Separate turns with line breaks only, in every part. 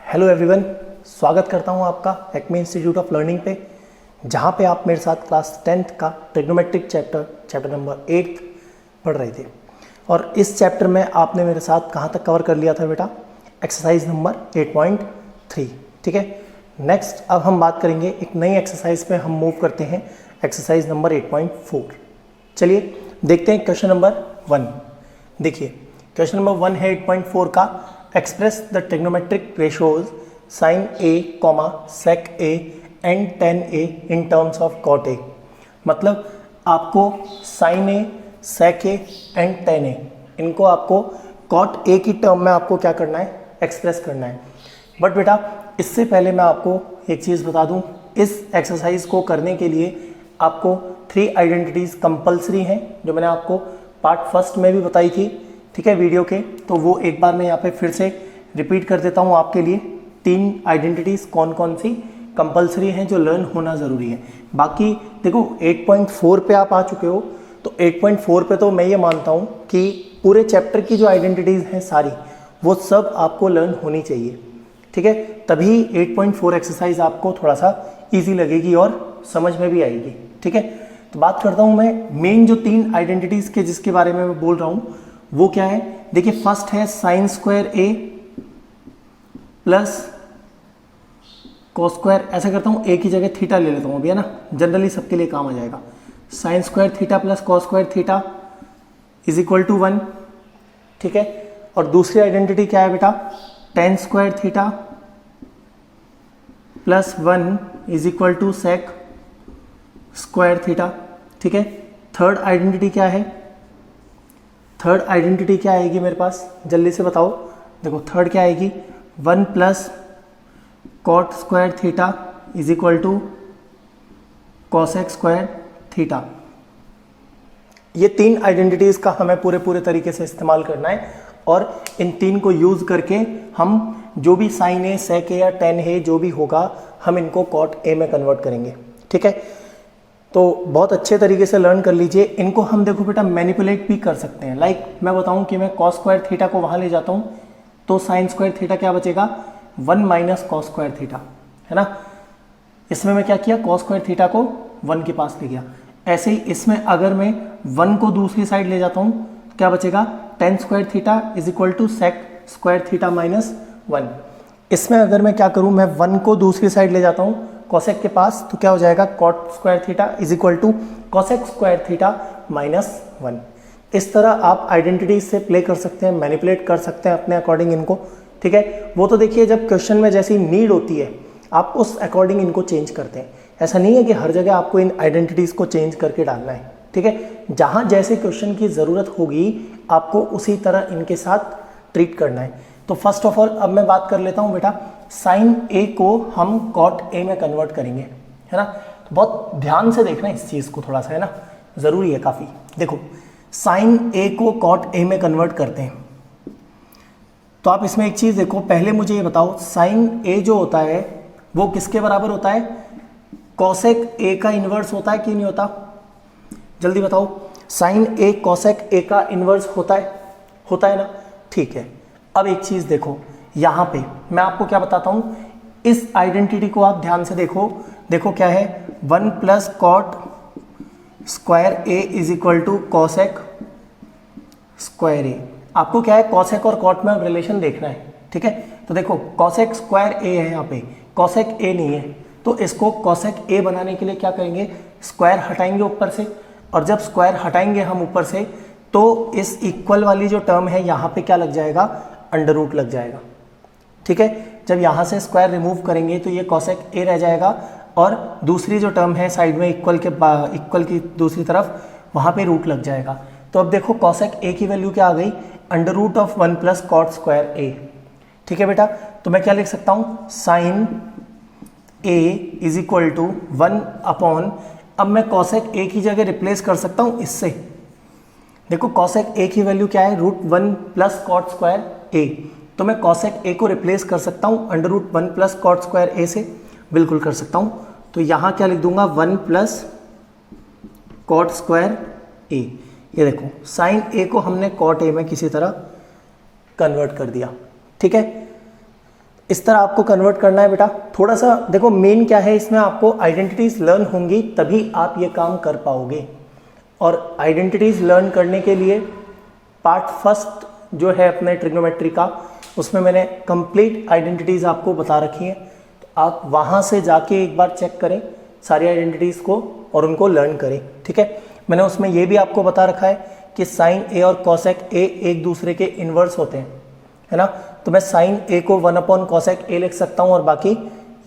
Hello everyone, स्वागत करता हूं आपका एक्मे इंस्टीट्यूट ऑफ लर्निंग पे, जहां पे आप मेरे साथ क्लास 10th का ट्रिग्नोमेट्रिक चैप्टर नंबर 8 पढ़ रहे थे। और इस चैप्टर में आपने मेरे साथ कहां तक कवर कर लिया था बेटा? Exercise number 8.3। ठीक है, नेक्स्ट अब हम बात करेंगे एक नई एक्सरसाइज पे। हम मूव करते हैं एक्सरसाइज नंबर 8.4। चलिए देखते हैं क्वेश्चन नंबर 1। देखिए क्वेश्चन नंबर 1 है 8.4 का। Express the trigonometric ratios sine A comma sec A and tan A in terms of cot A. मतलब आपको sine A, sec A and tan A, इनको आपको कॉट ए की टर्म में आपको क्या करना है? एक्सप्रेस करना है। बट बेटा इससे पहले मैं आपको एक चीज़ बता दूं, इस एक्सरसाइज को करने के लिए आपको 3 आइडेंटिटीज़ कंपलसरी हैं, जो मैंने आपको पार्ट फर्स्ट में भी बताई थी। ठीक है, वीडियो के, तो वो एक बार मैं यहाँ पे फिर से रिपीट कर देता हूँ आपके लिए। 3 आइडेंटिटीज़ कौन कौन सी कंपलसरी हैं जो लर्न होना ज़रूरी है। बाकी देखो 8.4 पे आप आ चुके हो, तो 8.4 पे तो मैं ये मानता हूँ कि पूरे चैप्टर की जो आइडेंटिटीज़ हैं सारी, वो सब आपको लर्न होनी चाहिए। ठीक है, तभी 8.4 एक्सरसाइज आपको थोड़ा सा ईजी लगेगी और समझ में भी आएगी। ठीक है, तो बात करता हूँ मैं मेन जो 3 आइडेंटिटीज़ के जिसके बारे में मैं बोल रहा हूँ वो क्या है। देखिए फर्स्ट है साइन स्क्वायर ए प्लस कॉस स्क्वायर। ऐसा करता हूँ, ए की जगह थीटा ले लेता हूँ अभी, है ना, जनरली सबके लिए काम आ जाएगा। Sine square theta plus cos square theta is equal to 1। ठीक है, और दूसरी आइडेंटिटी क्या है बेटा? Tan square theta plus 1 is equal to sec square theta. ठीक है, थर्ड आइडेंटिटी क्या है? थर्ड आइडेंटिटी क्या आएगी मेरे पास? जल्दी से बताओ। देखो थर्ड क्या आएगी? 1 plus cot square theta is equal to cosec square theta. ये 3 आइडेंटिटीज़ का हमें पूरे तरीके से इस्तेमाल करना है, और इन 3 को यूज़ करके हम जो भी साइन ए, सेक ए या टेन ए जो भी होगा, हम इनको कॉट ए में कन्वर्ट करेंगे। ठीक है, तो बहुत अच्छे तरीके से लर्न कर लीजिए। इनको हम देखो बेटा मैनिपुलेट भी कर सकते हैं। लाइक मैं बताऊं कि मैं कॉस स्क्वायर थीटा को वहाँ ले जाता हूँ, तो साइन स्क्वायर थीटा क्या बचेगा? 1 माइनस कॉस स्क्वायर थीटा, है ना। इसमें मैं क्या किया? कॉस स्क्वायर थीटा को 1 के पास ले गया। ऐसे ही इसमें अगर मैं 1 को दूसरी साइड ले जाता हूँ तो क्या बचेगा? Tan square theta is equal to sec square theta minus 1। इसमें अगर मैं क्या करूँ, मैं 1 को दूसरी साइड ले जाता हूँ कॉसेक के पास, तो क्या हो जाएगा? Cot square theta is equal to cosec square theta minus 1। इस तरह आप आइडेंटिटीज से प्ले कर सकते हैं, मैनिपुलेट कर सकते हैं अपने अकॉर्डिंग इनको। ठीक है, वो तो देखिए जब क्वेश्चन में जैसी नीड होती है आप उस अकॉर्डिंग इनको चेंज करते हैं। ऐसा नहीं है कि हर जगह आपको इन आइडेंटिटीज़ को चेंज करके डालना है। ठीक है, जहाँ जैसे क्वेश्चन की ज़रूरत होगी आपको उसी तरह इनके साथ ट्रीट करना है। तो फर्स्ट ऑफ ऑल अब मैं बात कर लेता हूँ बेटा, साइन ए को हम कॉट ए में कन्वर्ट करेंगे, है ना। तो बहुत ध्यान से देखना इस चीज़ को थोड़ा सा, है ना, ज़रूरी है काफ़ी। देखो साइन ए को कॉट ए में कन्वर्ट करते हैं, तो आप इसमें एक चीज़ देखो। पहले मुझे ये बताओ, साइन ए जो होता है वो किसके बराबर होता है? कॉसेक ए का इन्वर्स होता है कि नहीं होता? जल्दी बताओ। साइन ए कॉसेक ए का इन्वर्स होता है ना। ठीक है, अब एक चीज़ देखो, यहाँ पे मैं आपको क्या बताता हूँ, इस आइडेंटिटी को आप ध्यान से देखो क्या है? 1 plus cot square A is equal to cosec square A. आपको क्या है? कॉसेक और कॉट में रिलेशन देखना है। ठीक है, तो देखो कॉसेक स्क्वायर ए है, यहाँ पे कॉसेक ए नहीं है, तो इसको कॉसेक ए बनाने के लिए क्या करेंगे? स्क्वायर हटाएंगे ऊपर से, और जब स्क्वायर हटाएंगे हम ऊपर से, तो इस इक्वल वाली जो टर्म है यहाँ पे क्या लग जाएगा? अंडर रूट लग जाएगा। ठीक है, जब यहाँ से स्क्वायर रिमूव करेंगे तो ये कॉसेक ए रह जाएगा, और दूसरी जो टर्म है साइड में इक्वल की दूसरी तरफ, वहाँ पे रूट लग जाएगा। तो अब देखो कॉसेक ए की वैल्यू क्या आ गई? Under root of 1 plus cot square A. ठीक है बेटा, तो मैं क्या लिख सकता हूँ? Sine A is equal to 1 upon, अब मैं कॉसेक ए की जगह रिप्लेस कर सकता हूँ इससे। देखो कॉसेक ए की वैल्यू क्या है? Root 1 plus cot square a, तो मैं कॉसेक ए को रिप्लेस कर सकता हूँ under root 1 plus cot square a से, बिल्कुल कर सकता हूँ। तो यहाँ क्या लिख दूंगा? 1 प्लस कॉट स्क्वायर ए। ये देखो साइन ए को हमने कॉट ए में किसी तरह कन्वर्ट कर दिया। ठीक है, इस तरह आपको कन्वर्ट करना है बेटा। थोड़ा सा देखो मेन क्या है इसमें, आपको आइडेंटिटीज लर्न होंगी तभी आप ये काम कर पाओगे। और आइडेंटिटीज लर्न करने के लिए पार्ट फर्स्ट जो है अपने ट्रिग्नोमेट्री का, उसमें मैंने कंप्लीट आइडेंटिटीज आपको बता रखी हैं, तो आप वहाँ से जाके एक बार चेक करें सारी आइडेंटिटीज़ को और उनको लर्न करें। ठीक है, मैंने उसमें ये भी आपको बता रखा है कि साइन ए और कॉसेक ए एक दूसरे के इन्वर्स होते हैं, है ना। तो मैं साइन ए को 1 कॉसेक ए लिख सकता हूँ और बाकी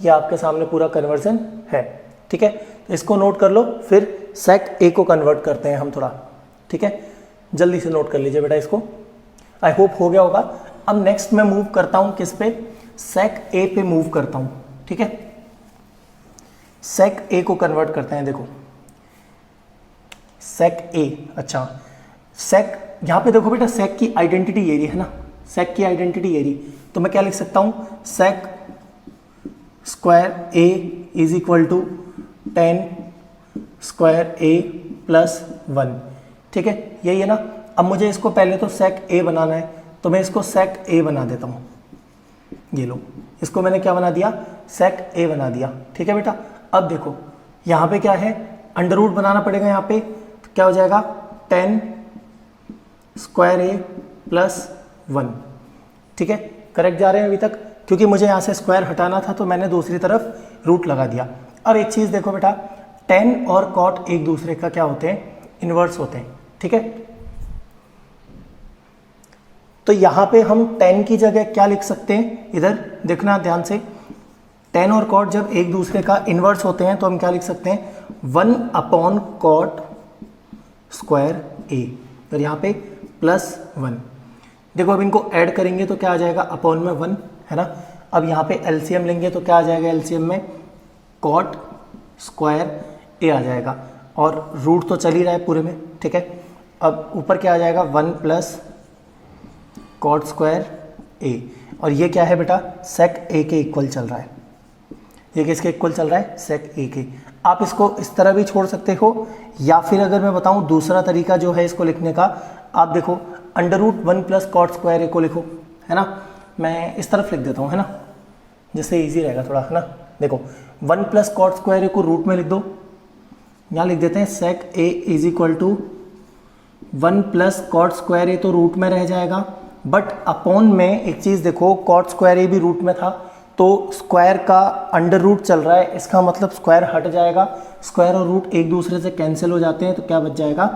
ये आपके सामने पूरा कन्वर्जन है। ठीक है, तो इसको नोट कर लो, फिर सेक ए को कन्वर्ट करते हैं हम थोड़ा। ठीक है, जल्दी से नोट कर लीजिए बेटा इसको, आई होप हो गया होगा। अब नेक्स्ट मैं मूव करता हूँ किस पे, सेक ए पे मूव करता हूँ। ठीक है, सेक ए को कन्वर्ट करते हैं। देखो सेक ए, अच्छा सेक यहाँ पे देखो बेटा सेक की आइडेंटिटी एरिया है ना, सेक की आइडेंटिटी एरिया, तो मैं क्या लिख सकता हूँ, sec square A is equal to 10 square A plus 1। ठीक है, यही है ना। अब मुझे इसको पहले तो सेक ए बनाना है, तो मैं इसको सेक ए बना देता हूँ। ये लो, इसको मैंने क्या बना दिया, सेक ए बना दिया। ठीक है बेटा, अब देखो यहाँ पे क्या है, अंडर रूट बनाना पड़ेगा यहाँ पे, तो क्या हो जाएगा 10 स्क्वायर ए प्लस 1। ठीक है, करेक्ट जा रहे हैं अभी तक, क्योंकि मुझे यहाँ से स्क्वायर हटाना था तो मैंने दूसरी तरफ रूट लगा दिया। अब एक चीज़ देखो बेटा, 10 और कॉट एक दूसरे का क्या होते हैं, इन्वर्स होते हैं। ठीक है, तो यहाँ पे हम 10 की जगह क्या लिख सकते हैं, इधर देखना ध्यान से, 10 और कॉट जब एक दूसरे का इन्वर्स होते हैं तो हम क्या लिख सकते हैं, 1 कॉट स्क्वायर ए, और यहाँ पे प्लस 1। देखो अब इनको ऐड करेंगे तो क्या आ जाएगा, अपॉन में 1, है ना। अब यहाँ पे एलसीएम लेंगे तो क्या आ जाएगा, एलसीएम में कॉट स्क्वायर ए आ जाएगा, और रूट तो चल ही रहा है पूरे में। ठीक है, अब ऊपर क्या आ जाएगा, 1 प्लस कॉट स्क्वायर ए, और ये क्या है बेटा, सेक ए के इक्वल चल रहा है। ये किसके इक्वल चल रहा है, सेक ए के। आप इसको इस तरह भी छोड़ सकते हो, या फिर अगर मैं बताऊं दूसरा तरीका जो है इसको लिखने का, आप देखो under root 1 plus cot square a को लिखो, है ना। मैं इस तरफ लिख देता हूँ, है ना, जिससे इजी रहेगा थोड़ा, है ना। देखो 1 प्लस कॉट स्क्वायर ए को रूट में लिख दो, यहाँ लिख देते हैं sec a is equal to 1 plus cot square a, तो रूट में रह जाएगा, बट अपॉन में एक चीज़ देखो, कॉट स्क्वायर ए भी रूट में था, तो स्क्वायर का अंडर रूट चल रहा है, इसका मतलब स्क्वायर हट जाएगा, स्क्वायर और रूट एक दूसरे से कैंसिल हो जाते हैं, तो क्या बच जाएगा,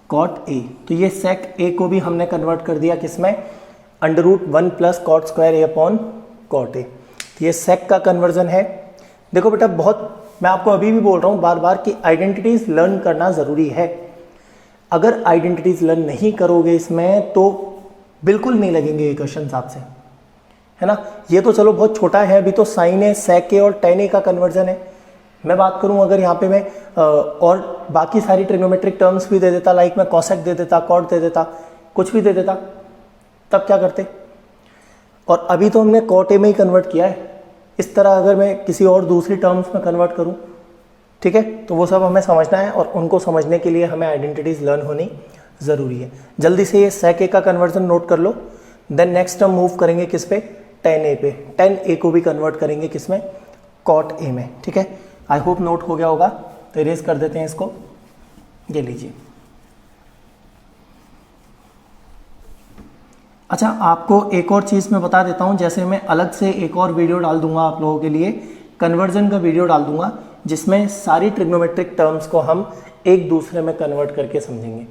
कॉट ए। तो ये सेक ए को भी हमने कन्वर्ट कर दिया किसमें, under root 1 plus cot square A upon cot A. तो ये सेक का कन्वर्जन है। देखो बेटा बहुत, मैं आपको अभी भी बोल रहा हूँ बार बार कि आइडेंटिटीज लर्न करना ज़रूरी है। अगर आइडेंटिटीज लर्न नहीं करोगे इसमें तो बिल्कुल नहीं लगेंगे ये क्वेश्चन आपसे, है ना। ये तो चलो बहुत छोटा है, अभी तो साइन ए, सेक ए और टेन ए का कन्वर्जन है। मैं बात करूं अगर यहाँ पे मैं और बाकी सारी ट्रिग्नोमेट्रिक टर्म्स भी दे देता, लाइक मैं कॉसेक दे देता, कॉट दे देता, कुछ भी दे देता, तब क्या करते। और अभी तो हमने कॉट ए में ही कन्वर्ट किया है। इस तरह अगर मैं किसी और दूसरी टर्म्स में कन्वर्ट करूं, ठीक है, तो वो सब हमें समझना है, और उनको समझने के लिए हमें आइडेंटिटीज लर्न होनी ज़रूरी है। जल्दी से ये सेक ए का कन्वर्जन नोट कर लो। देन नेक्स्ट हम मूव करेंगे किस पे, टेन ए पे। टेन ए को भी कन्वर्ट करेंगे किसमें, कॉट ए में। ठीक है, आई होप नोट हो गया होगा, तो इरेज कर देते हैं इसको। ये लीजिए। अच्छा, आपको एक और चीज़ मैं बता देता हूँ, जैसे मैं अलग से एक और वीडियो डाल दूंगा आप लोगों के लिए, कन्वर्जन का वीडियो डाल दूंगा, जिसमें सारी ट्रिग्नोमेट्रिक टर्म्स को हम एक दूसरे में कन्वर्ट करके समझेंगे।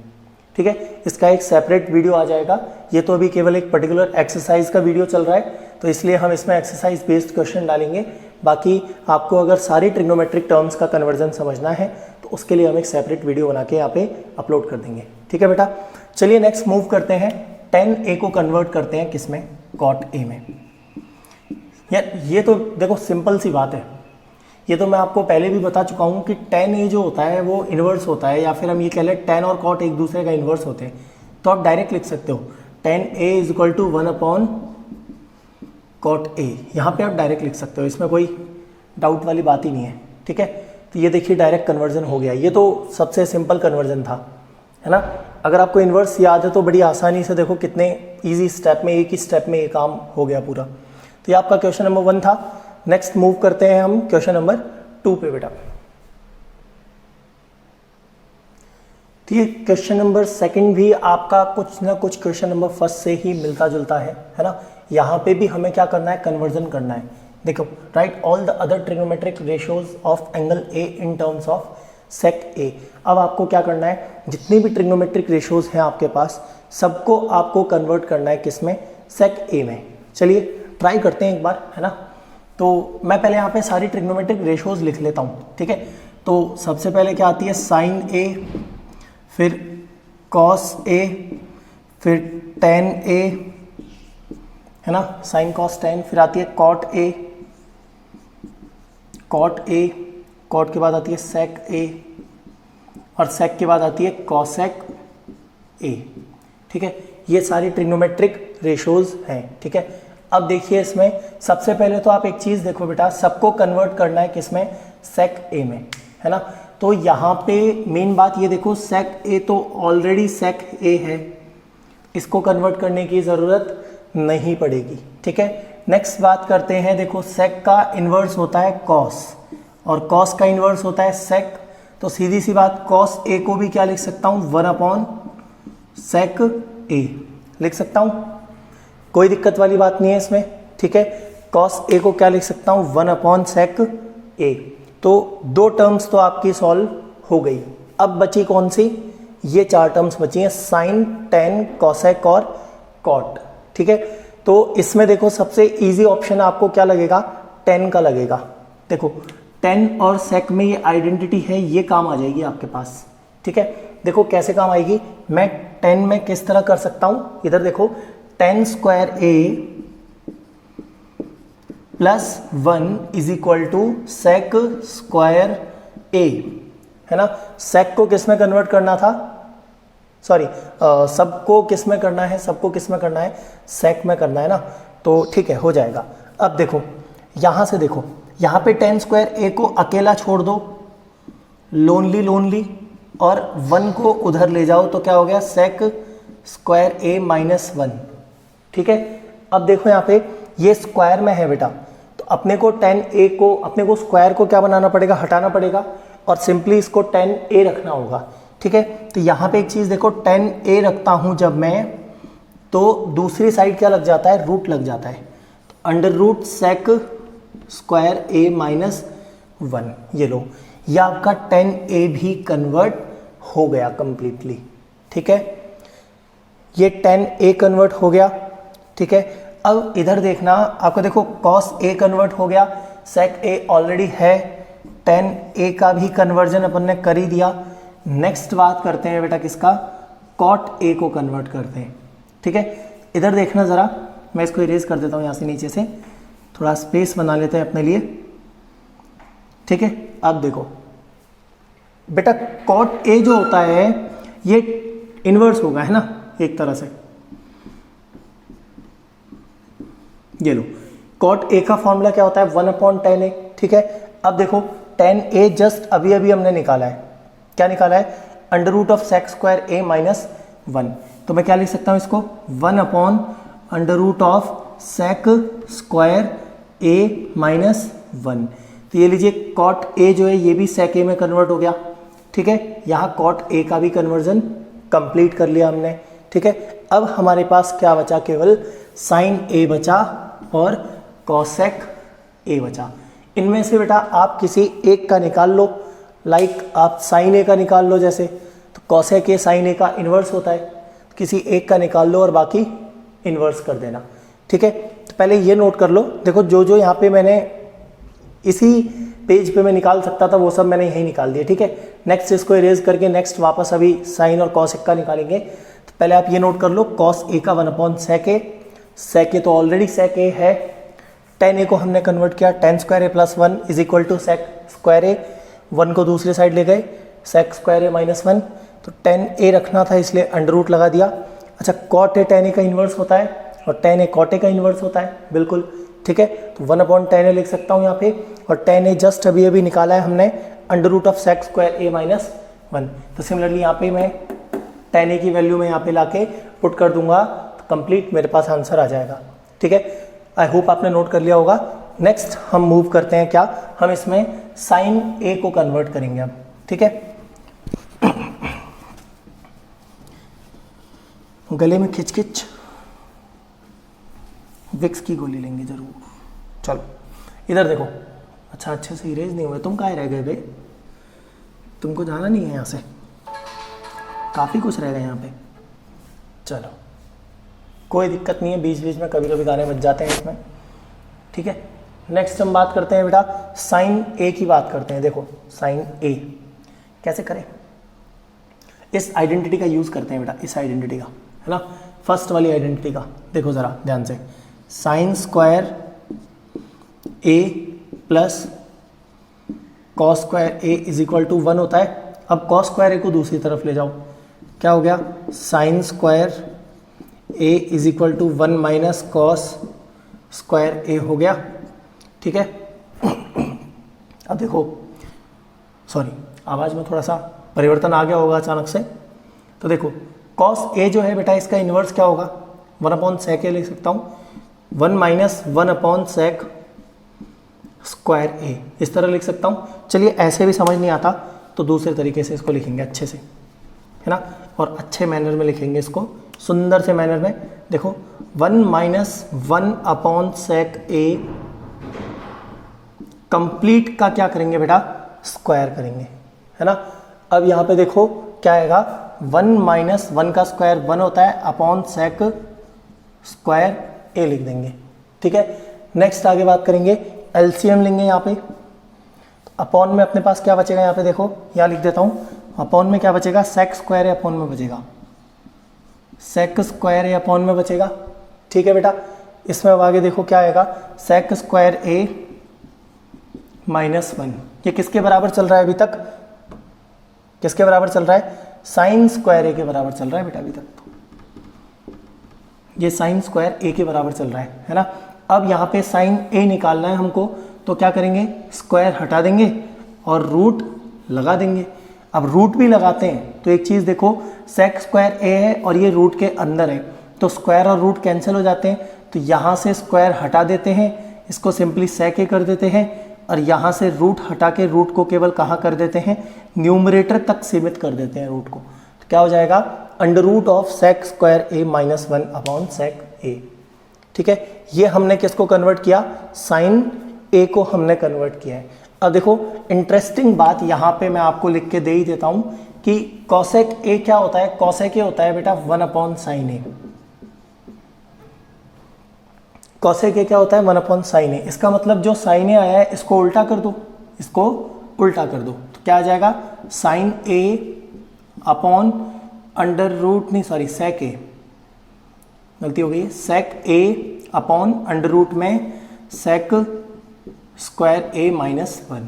ठीक है, इसका एक सेपरेट वीडियो आ जाएगा। ये तो अभी केवल एक पर्टिकुलर एक्सरसाइज का वीडियो चल रहा है, तो इसलिए हम इसमें एक्सरसाइज बेस्ड क्वेश्चन डालेंगे। बाकी आपको अगर सारी ट्रिग्नोमेट्रिक टर्म्स का कन्वर्जन समझना है तो उसके लिए हम एक सेपरेट वीडियो बना के यहाँ पे अपलोड कर देंगे। ठीक है बेटा, चलिए नेक्स्ट मूव करते हैं। टेन ए को कन्वर्ट करते हैं किसमें, कॉट ए में। यार ये तो देखो सिंपल सी बात है, ये तो मैं आपको पहले भी बता चुका हूँ कि टेन ए जो होता है वो इन्वर्स होता है, या फिर हम ये कह लें टेन और कॉट एक दूसरे का इन्वर्स होते हैं। तो आप डायरेक्ट लिख सकते हो tan A is equal to 1 upon cot A. यहाँ पे आप डायरेक्ट लिख सकते हो, इसमें कोई डाउट वाली बात ही नहीं है। ठीक है, तो ये देखिए डायरेक्ट कन्वर्जन हो गया। ये तो सबसे सिंपल कन्वर्जन था, है ना। अगर आपको इन्वर्स याद है तो बड़ी आसानी से देखो कितने ईजी स्टेप में, एक ही स्टेप में ये काम हो गया पूरा। तो तो ये आपका क्वेश्चन नंबर 1 था। नेक्स्ट मूव करते हैं हम क्वेश्चन नंबर 2 पे बेटा। तो ये क्वेश्चन नंबर 2 भी आपका कुछ ना कुछ क्वेश्चन नंबर 1 से ही मिलता जुलता है ना। यहाँ पे भी हमें क्या करना है, कन्वर्जन करना है। देखो, write all the other trigonometric ratios of angle a in terms of sec a. अब आपको क्या करना है, जितनी भी ट्रिग्नोमेट्रिक रेशियोज हैं आपके पास सबको आपको कन्वर्ट करना है किसमें, सेक ए में। चलिए ट्राई करते हैं एक बार, है ना। तो मैं पहले यहाँ पे सारी ट्रिग्नोमेट्रिक रेशियोज लिख लेता हूँ, ठीक है। तो सबसे पहले क्या आती है, साइन ए, फिर कॉस ए, फिर टेन ए, है ना, साइन कॉस टेन, फिर आती है cot A, cot A, cot के बाद आती है सेक ए, और सेक के बाद आती है कॉसेक ए, ठीक है। ये सारी ट्रिग्नोमेट्रिक रेशियोज हैं, ठीक है। अब देखिए इसमें सबसे पहले तो आप एक चीज़ देखो बेटा, सबको कन्वर्ट करना है किसमें, सेक ए में, है ना। तो यहाँ पे मेन बात ये देखो, सेक ए तो ऑलरेडी सेक ए है, इसको कन्वर्ट करने की ज़रूरत नहीं पड़ेगी, ठीक है। नेक्स्ट बात करते हैं, देखो सेक का इन्वर्स होता है कॉस, और कॉस का इन्वर्स होता है सेक। तो सीधी सी बात, कॉस ए को भी क्या लिख सकता हूँ, 1 सेक ए लिख सकता हूँ, कोई दिक्कत वाली बात नहीं है इसमें, ठीक है। कॉस ए को क्या लिख सकता हूँ, 1 सेक ए। तो 2 टर्म्स तो आपकी सॉल्व हो गई। अब बची कौन सी, ये 4 टर्म्स बची हैं, साइन, टेन, कॉसेक और कॉट, ठीक है। तो इसमें देखो सबसे इजी ऑप्शन आपको क्या लगेगा, टेन का लगेगा। देखो टेन और सेक में ये आइडेंटिटी है, ये काम आ जाएगी आपके पास, ठीक है। देखो कैसे काम आएगी, मैं टेन में किस तरह कर सकता हूँ, इधर देखो, tan square A plus 1 is equal to sec square a, है ना। सेक को किस में कन्वर्ट करना था, सॉरी सबको किस में करना है, सबको किस में करना है, सेक में करना है ना। तो ठीक है, हो जाएगा। अब देखो यहाँ से देखो, यहाँ पे टेन स्क्वायर ए को अकेला छोड़ दो, लोनली लोनली, और 1 को उधर ले जाओ तो क्या हो गया, सेक स्क्वायर ए माइनस 1, ठीक है। अब देखो यहाँ पे ये स्क्वायर में है बेटा, तो अपने को टेन ए को, अपने को स्क्वायर को क्या बनाना पड़ेगा, हटाना पड़ेगा, और सिंपली इसको टेन ए रखना होगा, ठीक है। तो यहाँ पे एक चीज़ देखो, टेन ए रखता हूँ जब मैं, तो दूसरी साइड क्या लग जाता है, रूट लग जाता है। तो अंडर रूट सेक स्क्वायर ए माइनस 1, ये लो, यह आपका टेन ए भी कन्वर्ट हो गया कंप्लीटली, ठीक है। ये टेन ए कन्वर्ट हो गया, ठीक है। अब इधर देखना आपको, देखो कॉस ए कन्वर्ट हो गया, सेक ए ऑलरेडी है, टेन ए का भी कन्वर्जन अपन ने कर ही दिया। नेक्स्ट बात करते हैं बेटा किसका, कॉट ए को कन्वर्ट करते हैं, ठीक है। इधर देखना ज़रा, मैं इसको इरेज कर देता हूँ यहाँ से, नीचे से थोड़ा स्पेस बना लेते हैं अपने लिए, ठीक है। अब देखो बेटा, कॉट ए जो होता है ये इन्वर्स होगा, है ना, एक तरह से। ये लो, कॉट ए का फॉर्मूला क्या होता है, 1/10 ए, ठीक है। अब देखो टेन ए जस्ट अभी अभी हमने निकाला है, क्या निकाला है, under root of sec square A minus 1। तो मैं क्या लिख सकता हूँ इसको, 1/√ऑफ सेक स्क्वायर ए माइनस 1। तो ये लीजिए, कॉट ए जो है ये भी सेक ए में कन्वर्ट हो गया, ठीक है। यहाँ कॉट ए का भी कन्वर्जन कंप्लीट कर लिया हमने, ठीक है। अब हमारे पास क्या बचा, केवल साइन ए बचा और कॉसेक ए बचा। इनमें से बेटा आप किसी एक का निकाल लो, लाइक आप साइन ए का निकाल लो, जैसे तो कॉसेक ए साइन ए का इन्वर्स होता है, तो किसी एक का निकाल लो और बाकी इन्वर्स कर देना, ठीक है। तो पहले ये नोट कर लो, देखो जो जो यहाँ पे मैंने इसी पेज पे मैं निकाल सकता था वो सब मैंने यही निकाल दिया, ठीक है। नेक्स्ट इसको इरेज करके नेक्स्ट वापस अभी साइन और कॉसेक का निकालेंगे। तो पहले आप ये नोट कर लो, कॉस ए का 1/सेक ए, सेक ए तो ऑलरेडी सेक ए है, टेन ए को हमने कन्वर्ट किया, tan square A plus 1 is equal to sec square a, 1 को दूसरी साइड ले गए, सेक स्क्वायर ए माइनस 1। तो टेन ए रखना था इसलिए अंडर रूट लगा दिया। अच्छा, कॉट ए टेन ए का इन्वर्स होता है और टेन ए कॉट ए का इन्वर्स होता है, बिल्कुल ठीक है। तो 1/10 ए लिख सकता हूँ यहाँ पे, और टेन ए जस्ट अभी अभी निकाला है हमने, under root of sec square A minus 1। तो सिमिलरली यहाँ पे मैं टेन ए की वैल्यू में यहाँ पे लाके पुट कर दूंगा, तो कंप्लीट मेरे पास आंसर आ जाएगा, ठीक है। आई होप आपने नोट कर लिया होगा। नेक्स्ट हम मूव करते हैं, क्या हम इसमें साइन ए को कन्वर्ट करेंगे अब, ठीक है। गले में खिचखिच, विक्स की गोली लेंगे जरूर। चलो इधर देखो, अच्छा अच्छे से इरेज नहीं हुए, तुम कहाँ रह गए भाई, तुमको जाना नहीं है यहाँ से, काफ़ी कुछ रह गए यहाँ पे। चलो कोई दिक्कत नहीं है, बीच बीच में कभी कभी गाने बज जाते हैं इसमें, ठीक है। नेक्स्ट हम बात करते हैं बेटा साइन ए की बात करते हैं। देखो साइन ए कैसे करें, इस आइडेंटिटी का यूज़ करते हैं बेटा, इस आइडेंटिटी का, है ना, फर्स्ट वाली आइडेंटिटी का। देखो ज़रा ध्यान से, sine square A plus cos square A is equal to 1 होता है। अब कॉस स्क्वायर ए को दूसरी तरफ ले जाओ, क्या हो गया, sine square A is equal to 1 minus cos square a हो गया, ठीक है। अब देखो, सॉरी आवाज़ में थोड़ा सा परिवर्तन आ गया होगा अचानक से। तो देखो कॉस ए जो है बेटा, इसका इन्वर्स क्या होगा, 1 अपॉन सेक ए लिख सकता हूँ, 1 माइनस 1 अपॉन सेक स्क्वायर ए, इस तरह लिख सकता हूँ। चलिए ऐसे भी समझ नहीं आता तो दूसरे तरीके से इसको लिखेंगे अच्छे से, है ना, और अच्छे मैनर में लिखेंगे इसको, सुंदर से मैनर में। देखो 1 माइनस 1 अपॉन सेक ए कंप्लीट का क्या करेंगे बेटा, स्क्वायर करेंगे, है ना। अब यहाँ पे देखो क्या आएगा, 1 माइनस 1 का स्क्वायर 1 होता है, अपॉन सेक स्क्वायर ए लिख देंगे, ठीक है। नेक्स्ट आगे बात करेंगे, एलसीएम लेंगे यहाँ पे। अपॉन में अपने पास क्या बचेगा, यहाँ पे देखो, यहाँ लिख देता हूँ, अपॉन में क्या बचेगा, सेक स्क्वायर ए अपॉन में बचेगा, सेक स्क्वायर ए अपॉन में बचेगा, ठीक है बेटा। इसमें अब आगे देखो क्या आएगा, सेक स्क्वायर ए माइनस 1, ये किसके बराबर चल रहा है अभी तक, किसके बराबर चल रहा है, साइन स्क्वायर ए के बराबर चल रहा है बेटा अभी तक तो, ये साइन स्क्वायर ए के बराबर चल रहा है ना। अब यहाँ पे साइन ए निकालना है हमको, तो क्या करेंगे, स्क्वायर हटा देंगे और रूट लगा देंगे। अब रूट भी लगाते हैं तो एक चीज़ देखो, सेक स्क्वायर ए है और ये रूट के अंदर है, तो स्क्वायर और रूट कैंसिल हो जाते हैं, तो यहाँ से स्क्वायर हटा देते हैं, इसको सिंपली सेक ए कर देते हैं, और यहाँ से रूट हटा के रूट को केवल कहाँ कर देते हैं, न्यूमरेटर तक सीमित कर देते हैं रूट को। तो क्या हो जाएगा, under root of sec square A minus 1 upon sec a, ठीक है। ये हमने किसको कन्वर्ट किया, साइन ए को हमने कन्वर्ट किया है। अब देखो इंटरेस्टिंग बात यहाँ पे मैं आपको लिख के दे ही देता हूँ कि कॉसेक ए क्या होता है, कॉसेक ए होता है बेटा 1 अपॉन साइन ए, कॉसेक ए क्या होता है, 1 अपॉन साइन ए। इसका मतलब जो साइन ए आया है इसको उल्टा कर दो, इसको उल्टा कर दो, तो क्या आ जाएगा, साइन ए अपॉन अंडर रूट, नहीं सॉरी सेक ए, गलती हो गई, सेक ए अपॉन अंडर रूट में सेक स्क्वायर ए माइनस 1।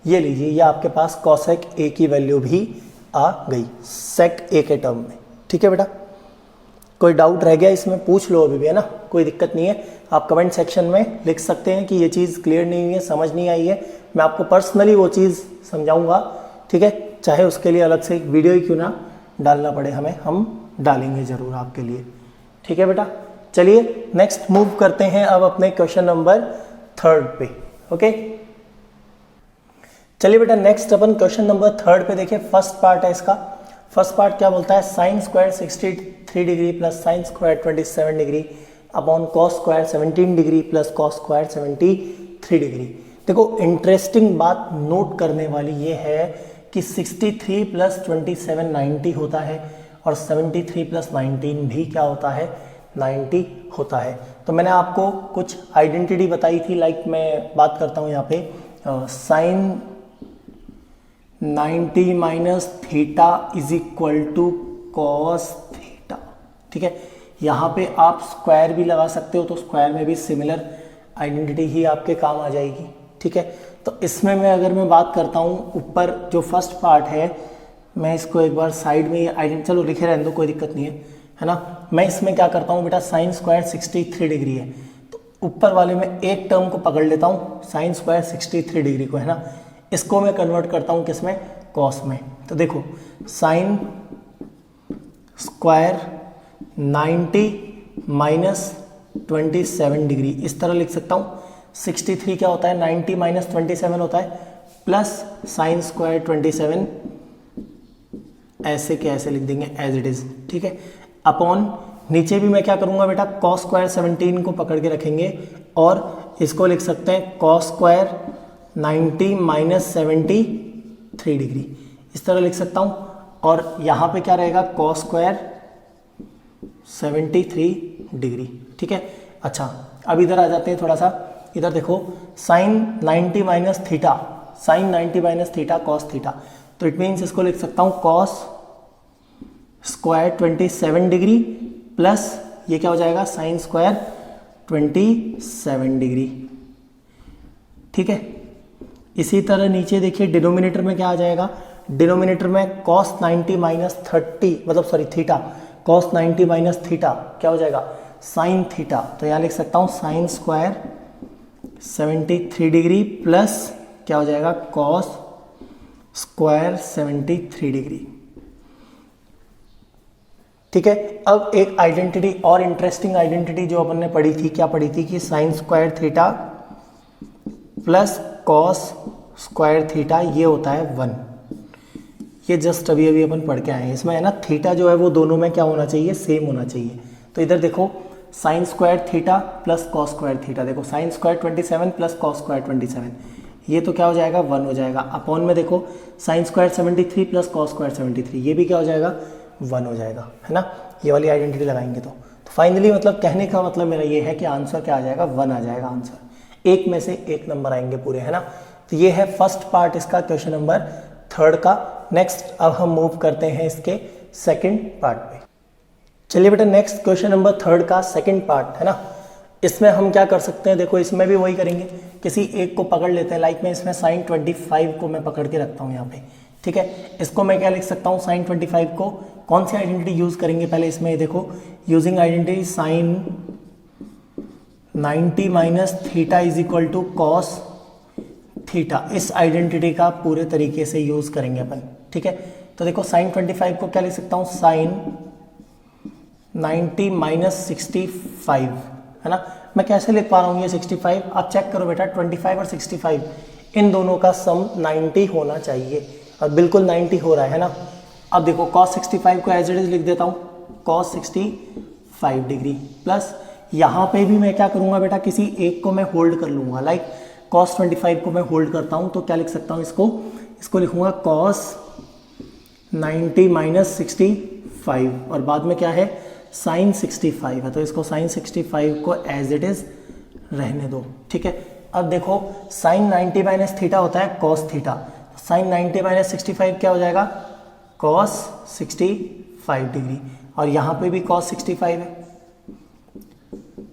ये लीजिए, ये आपके पास कॉसेक ए की वैल्यू भी आ गई सेक ए के टर्म में, ठीक है बेटा। कोई डाउट रह गया इसमें, पूछ लो अभी भी, है ना, कोई दिक्कत नहीं है। आप कमेंट सेक्शन में लिख सकते हैं कि ये चीज़ क्लियर नहीं हुई है, समझ नहीं आई है, मैं आपको पर्सनली वो चीज़ समझाऊंगा, ठीक है। चाहे उसके लिए अलग से एक वीडियो ही क्यों ना डालना पड़े हमें, हम डालेंगे ज़रूर आपके लिए, ठीक है बेटा। चलिए नेक्स्ट मूव करते हैं अब अपने क्वेश्चन नंबर 3 पे, ओके। चलिए बेटा नेक्स्ट अपन क्वेश्चन नंबर 3 पे देखिए, फर्स्ट पार्ट है इसका। फर्स्ट पार्ट क्या बोलता है, sine square 63 degree plus sign square 27 degree upon cos square 17 degree plus cos square 73 degree. देखो इंटरेस्टिंग बात नोट करने वाली ये है कि 63 प्लस 27 90 होता है, और 73 प्लस 19 भी क्या होता है, 90 होता है। तो मैंने आपको कुछ आइडेंटिटी बताई थी, लाइक मैं बात करता हूँ यहाँ पे sine 90 minus theta is equal to cos theta, ठीक है। यहाँ पे आप स्क्वायर भी लगा सकते हो, तो स्क्वायर में भी सिमिलर आइडेंटिटी ही आपके काम आ जाएगी, ठीक है। तो इसमें मैं अगर मैं बात करता हूँ, ऊपर जो फर्स्ट पार्ट है, मैं इसको एक बार साइड में आइडेंटिटी, चलो लिखे रहने दो, कोई दिक्कत नहीं है ना। मैं इसमें क्या करता हूँ बेटा, साइन स्क्वायर 63 डिग्री है, तो ऊपर वाले में एक टर्म को पकड़ लेता हूँ, साइन स्क्वायर 63 डिग्री को, है ना, इसको मैं कन्वर्ट करता हूँ किसमें, कॉस में। तो देखो साइन स्क्वायर 90 माइनस 27 डिग्री, इस तरह लिख सकता हूँ। 63 क्या होता है, 90 माइनस 27 होता है, प्लस साइन स्क्वायर 27, ऐसे के ऐसे लिख देंगे एज इट इज, ठीक है। अपॉन नीचे भी मैं क्या करूंगा बेटा, कॉस स्क्वायर 17 को पकड़ के रखेंगे और इसको लिख सकते हैं कॉस स्क्वायर 90 माइनस 73 डिग्री, इस तरह लिख सकता हूँ। और यहाँ पे क्या रहेगा, कॉस स्क्वायर 73 डिग्री, ठीक है। अच्छा, अब इधर आ जाते हैं थोड़ा सा, इधर देखो sine 90 minus theta, sine 90 minus theta cos theta, तो इट मीन्स इसको लिख सकता हूँ कॉस स्क्वायर 27 डिग्री प्लस ये क्या हो जाएगा, साइन स्क्वायर 27 डिग्री, ठीक है। इसी तरह नीचे देखिए डिनोमिनेटर में क्या आ जाएगा, डिनोमिनेटर में कॉस 90 माइनस 30 मतलब sorry theta, cos 90 minus theta क्या हो जाएगा, साइन थीटा, तो यहाँ लिख सकता हूँ साइन स्क्वायर 73 डिग्री प्लस क्या हो जाएगा, कॉस स्क्वायर 73 डिग्री, ठीक है। अब एक आइडेंटिटी और इंटरेस्टिंग आइडेंटिटी जो अपन ने पढ़ी थी, क्या पढ़ी थी कि sign square theta plus cos square theta ये होता है 1, ये जस्ट अभी अभी अपन पढ़ के आए हैं। इसमें है ना थीटा जो है वो दोनों में क्या होना चाहिए, सेम होना चाहिए। तो इधर देखो sine square theta plus cos square theta, देखो sine square 27 plus cos square 27, ये तो क्या हो जाएगा 1 हो जाएगा। अपॉन में देखो sine square 73 plus cos square 73, ये भी क्या हो जाएगा 1 हो जाएगा, है ना। ये वाली आइडेंटिटी लगाएंगे तो फाइनली मतलब कहने का मतलब मेरा ये है कि आंसर क्या आ जाएगा, 1 आ जाएगा आंसर, एक में से एक नंबर आएंगे पूरे, है ना। तो ये है फर्स्ट पार्ट इसका, क्वेश्चन नंबर 3 का। नेक्स्ट अब हम मूव करते हैं इसके सेकंड पार्ट पे। चलिए बेटा नेक्स्ट क्वेश्चन नंबर 3 का सेकंड पार्ट है ना, इसमें हम क्या कर सकते हैं, देखो इसमें भी वही करेंगे, किसी एक को पकड़ लेते हैं। लाइक मैं इसमें साइन 25 को मैं पकड़ के रखता हूँ यहाँ पे, ठीक है। इसको मैं क्या लिख सकता हूँ, साइन 25 को कौन सी आइडेंटिटी यूज करेंगे पहले इसमें, देखो using identity sine 90 minus theta is equal to cos theta, इस आइडेंटिटी का पूरे तरीके से यूज करेंगे अपन, ठीक है। तो देखो साइन 25 को क्या लिख सकता हूँ, साइन 90 माइनस 65, है ना। मैं कैसे लिख पा रहा हूँ ये 65, आप चेक करो बेटा, 25 और 65 इन दोनों का सम 90 होना चाहिए और बिल्कुल 90 हो रहा है ना। अब देखो cos 65 को एज इट इज लिख देता हूँ cos 65 डिग्री प्लस यहाँ पे भी मैं क्या करूँगा बेटा, किसी एक को मैं होल्ड कर लूँगा। लाइक cos 25 को मैं होल्ड करता हूँ तो क्या लिख सकता हूँ, इसको लिखूँगा cos 90 माइनस 65 और बाद में क्या है साइन 65 है, तो इसको साइन 65 को एज इट इज रहने दो, ठीक है। अब देखो साइन 90 माइनस थीटा होता है कॉस थीटा, साइन 90 माइनस 65 क्या हो जाएगा, कॉस 65 डिग्री, और यहाँ पे भी कॉस 65 है,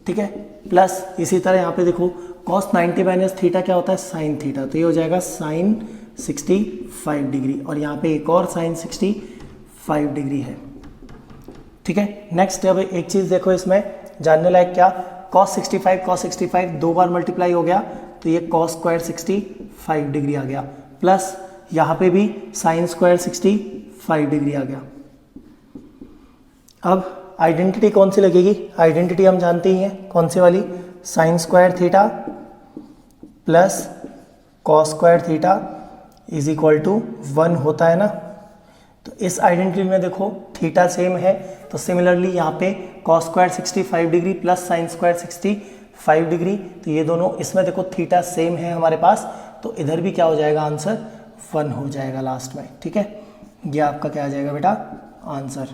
ठीक है। प्लस इसी तरह यहाँ पे देखो कॉस 90 माइनस थीटा क्या होता है, साइन थीटा, तो ये हो जाएगा साइन 65 डिग्री, और यहाँ पे एक और साइन 65 डिग्री है, ठीक है। नेक्स्ट अब एक चीज़ देखो इसमें जानने लायक, क्या cos 65 दो बार मल्टीप्लाई हो गया तो ये cos स्क्वायर 65 डिग्री आ गया, प्लस यहाँ पे भी साइन स्क्वायर 65 डिग्री आ गया। अब आइडेंटिटी कौन सी लगेगी, आइडेंटिटी हम जानते ही हैं कौन सी वाली, sine square theta plus cos square theta is equal to 1 होता है ना। तो इस आइडेंटिटी में देखो थीटा सेम है, तो सिमिलरली यहाँ पे cos square 65 degree plus sine square 65 degree, तो ये दोनों इसमें देखो थीटा सेम है हमारे पास, तो इधर भी क्या हो जाएगा आंसर 1 हो जाएगा लास्ट में, ठीक है। ये आपका क्या आ जाएगा बेटा आंसर।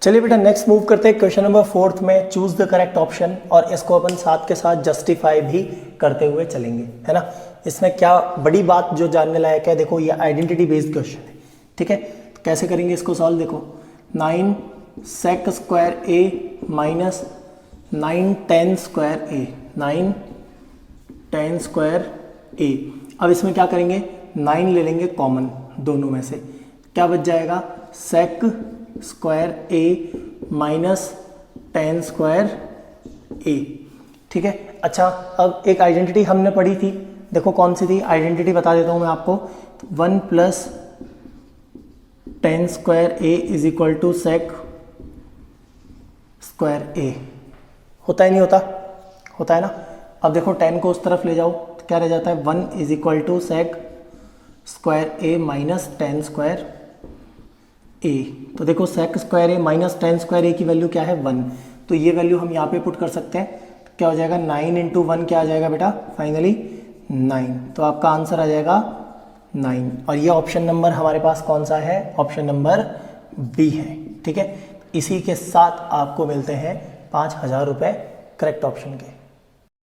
चलिए बेटा नेक्स्ट मूव करते हैं क्वेश्चन नंबर 4 में, चूज द करेक्ट ऑप्शन, और इसको अपन साथ के साथ जस्टिफाई भी करते हुए चलेंगे, है ना। इसमें क्या बड़ी बात जो जानने लायक है, देखो ये आइडेंटिटी बेस्ड क्वेश्चन है, ठीक है। तो कैसे करेंगे इसको सॉल्व, देखो 9 sec स्क्वायर ए माइनस 9 tan स्क्वायर ए, 9 tan स्क्वायर ए। अब इसमें क्या करेंगे, 9 ले लेंगे कॉमन दोनों में से, क्या बच जाएगा sec square A minus tan square A, ठीक है। अच्छा अब एक आइडेंटिटी हमने पढ़ी थी, देखो कौन सी थी आइडेंटिटी, बता देता हूं मैं आपको, 1 plus tan square A is equal to sec square a, होता है नहीं होता, होता है ना। अब देखो tan को उस तरफ ले जाओ तो क्या रह जाता है 1 is equal to sec square A minus tan square a. तो देखो sec square A minus tan square a की वैल्यू क्या है 1, तो ये वैल्यू हम यहाँ पे पुट कर सकते हैं। तो क्या हो जाएगा 9 इंटू 1 क्या आ जाएगा बेटा फाइनली 9, तो आपका आंसर आ जाएगा 9। और ये ऑप्शन नंबर हमारे पास कौन सा है, ऑप्शन नंबर बी है। ठीक है, इसी के साथ आपको मिलते हैं 5,000 रुपये करेक्ट ऑप्शन के।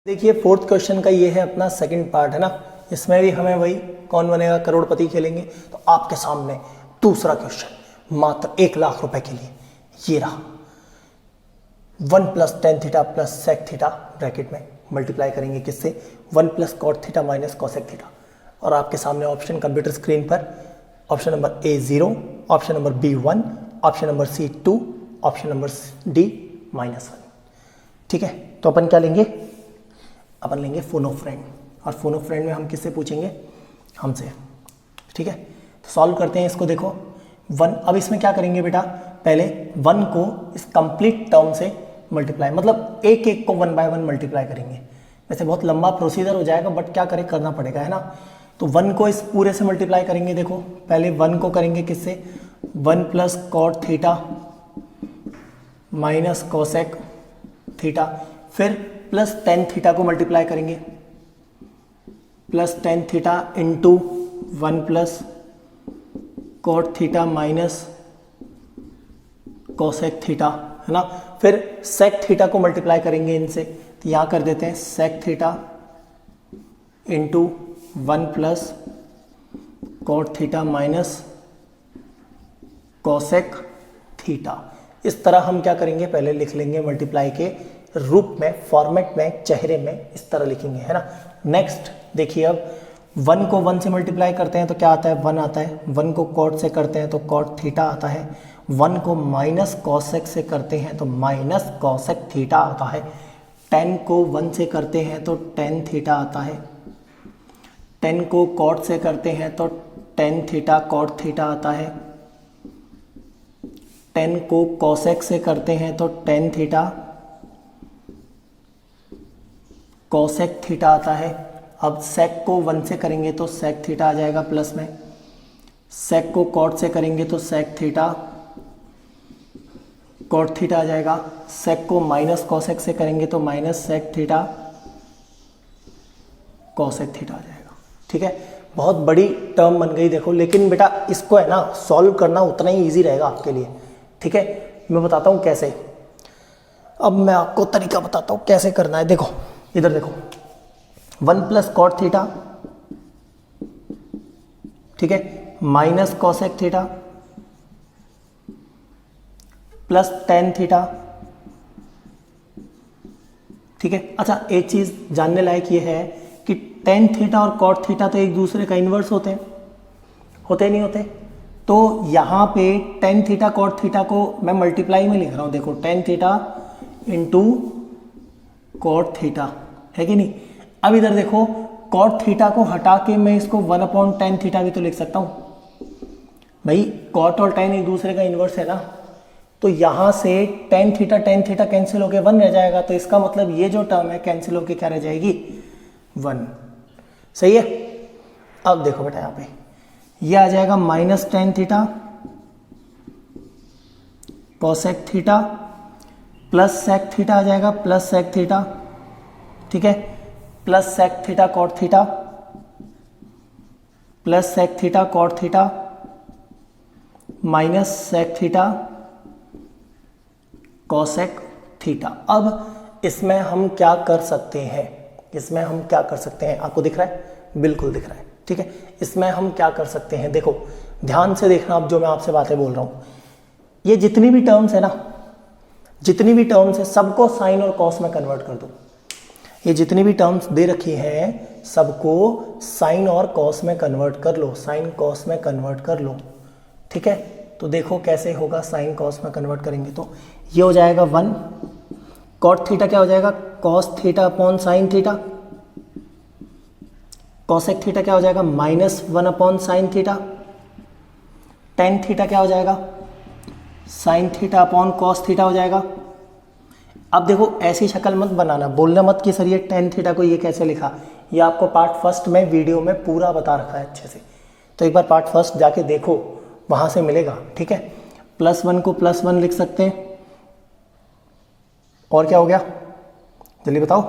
देखिए फोर्थ क्वेश्चन का ये है अपना सेकंड पार्ट है ना, इसमें भी हमें वही कौन बनेगा करोड़पति खेलेंगे। तो आपके सामने दूसरा क्वेश्चन मात्र 1 लाख रुपए के लिए ये रहा। 1 plus tan theta plus sec theta bracket में मल्टीप्लाई करेंगे किससे 1 plus cot theta minus cosec theta. और आपके सामने ऑप्शन कंप्यूटर स्क्रीन पर option number A 0, option number B 1, option number C 2, option number D -1। ठीक है, तो अपन क्या लेंगे, अपन लेंगे फोन ऑफ फ्रेंड। और फोन ऑफ फ्रेंड में हम किससे पूछेंगे, हमसे। ठीक है, तो सॉल्व करते हैं इसको। देखो 1, अब इसमें क्या करेंगे बेटा, पहले 1 को इस कंप्लीट टर्म से मल्टीप्लाई, मतलब एक एक को 1 बाय 1 मल्टीप्लाई करेंगे। वैसे बहुत लंबा प्रोसीजर हो जाएगा बट क्या करें, करना पड़ेगा है ना। तो 1 को इस पूरे से मल्टीप्लाई करेंगे। देखो पहले 1 को करेंगे किससे 1 plus cot theta minus cosec theta, फिर प्लस टेन थीटा को मल्टीप्लाई करेंगे, plus tan theta into 1 plus cot theta minus cosec theta है ना। फिर सेक थीटा को मल्टीप्लाई करेंगे इनसे, तो यहाँ कर देते हैं sec theta into 1 plus cot theta minus cosec theta. इस तरह हम क्या करेंगे, पहले लिख लेंगे मल्टीप्लाई के रूप में, फॉर्मेट में, चेहरे में, इस तरह लिखेंगे है ना। नेक्स्ट देखिए, अब 1 को 1 से मल्टीप्लाई करते हैं तो क्या आता है 1 आता है, 1 को कॉट से करते हैं तो कॉट थीटा आता है, 1 को माइनस कॉसेक से करते हैं तो माइनस कॉसेक थीटा आता है, 10 को 1 से करते हैं तो टेन थीटा आता है, 10 को कॉट से करते हैं तो टेन थीटा कॉट थीटा आता है, 10 को कॉसेक से करते हैं तो टेन थीटा कॉसेक थीटा आता है। अब सेक को 1 से करेंगे तो सेक थीटा आ जाएगा प्लस में, सेक को कॉट से करेंगे तो सेक थीटा कॉट थीटा आ जाएगा, सेक को माइनस कॉसेक से करेंगे तो minus sec theta cosec theta आ जाएगा। ठीक है, बहुत बड़ी टर्म बन गई देखो, लेकिन बेटा इसको है ना सॉल्व करना उतना ही ईजी रहेगा आपके लिए। ठीक है, मैं बताता हूँ कैसे। अब मैं आपको तरीका बताता हूँ कैसे करना है। देखो इधर देखो 1 प्लस कॉट थीटा, ठीक है, minus cosec theta plus tan theta. ठीक है, अच्छा एक चीज जानने लायक ये है कि टेन थीटा और कॉट थीटा तो एक दूसरे का इन्वर्स होते हैं, होते नहीं होते। तो यहाँ पे टेन थीटा कॉट थीटा को मैं मल्टीप्लाई में लिख रहा हूँ। देखो tan theta into cot theta है कि नहीं। अब इधर देखो कॉट थीटा को हटा के मैं इसको 1/10 थीटा भी तो लिख सकता हूँ भाई, कॉट और टेन एक दूसरे का इन्वर्स है ना। तो यहाँ से टेन थीटा कैंसिल होके 1 रह जाएगा, तो इसका मतलब ये जो टर्म है कैंसिल होके क्या रह जाएगी 1। सही है। अब देखो बेटा यहाँ पे ये आ जाएगा minus tan theta cosec theta plus sec theta आ जाएगा, प्लस सेक थीटा, ठीक है, plus sec theta cot theta plus sec theta cot theta minus sec theta cosec theta. अब इसमें हम क्या कर सकते हैं, इसमें हम क्या कर सकते हैं, आपको दिख रहा है, बिल्कुल दिख रहा है। ठीक है, इसमें हम क्या कर सकते हैं, देखो ध्यान से देखना। अब जो मैं आपसे बातें बोल रहा हूँ, ये जितनी भी टर्म्स है ना, जितनी भी टर्म्स है सबको साइन और कॉस में कन्वर्ट कर दो। ये जितनी भी टर्म्स दे रखी हैं सबको साइन और कॉस में कन्वर्ट कर लो, साइन कॉस में कन्वर्ट कर लो। ठीक है, तो देखो कैसे होगा, साइन कॉस में कन्वर्ट करेंगे तो ये हो जाएगा 1, कॉट थीटा क्या हो जाएगा cos theta upon sine theta, cosec theta क्या हो जाएगा -1 upon sine theta, tan theta क्या हो जाएगा sine theta upon cos theta हो जाएगा, अब देखो ऐसी शक्ल मत बनाना, बोलना मत कि सर ये टेन थीटा को ये कैसे लिखा, ये आपको पार्ट फर्स्ट में वीडियो में पूरा बता रखा है अच्छे से, तो एक बार पार्ट फर्स्ट जाके देखो, वहाँ से मिलेगा, ठीक है। +1 को +1 लिख सकते हैं, और क्या हो गया जल्दी बताओ।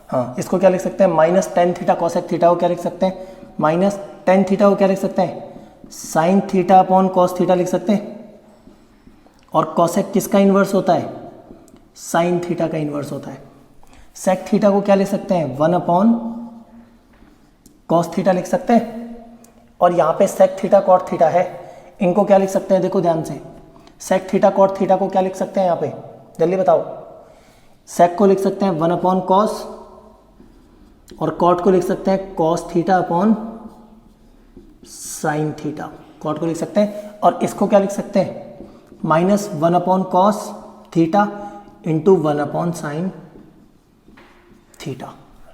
हाँ, इसको क्या लिख सकते हैं, -10 थीटा कोसेक थीटा को क्या लिख सकते हैं, -10 थीटा को क्या लिख सकते हैं, sine theta upon cos theta लिख सकते हैं। और कोसेक किसका इन्वर्स होता है, साइन थीटा का इन्वर्स होता है। सेक थीटा को क्या लिख सकते हैं, 1 अपॉन कॉस थीटा लिख सकते हैं। और यहाँ पे सेक थीटा कॉट थीटा है, इनको क्या लिख सकते हैं, देखो ध्यान से, सेक थीटा कॉट थीटा को क्या लिख सकते हैं यहाँ पे, जल्दी बताओ। सेक को लिख सकते हैं 1 अपॉन कॉस, और कॉट को लिख सकते हैं cos theta upon sine theta, cot को लिख सकते हैं। और इसको क्या लिख सकते हैं, -1 upon cos theta into 1 upon sine theta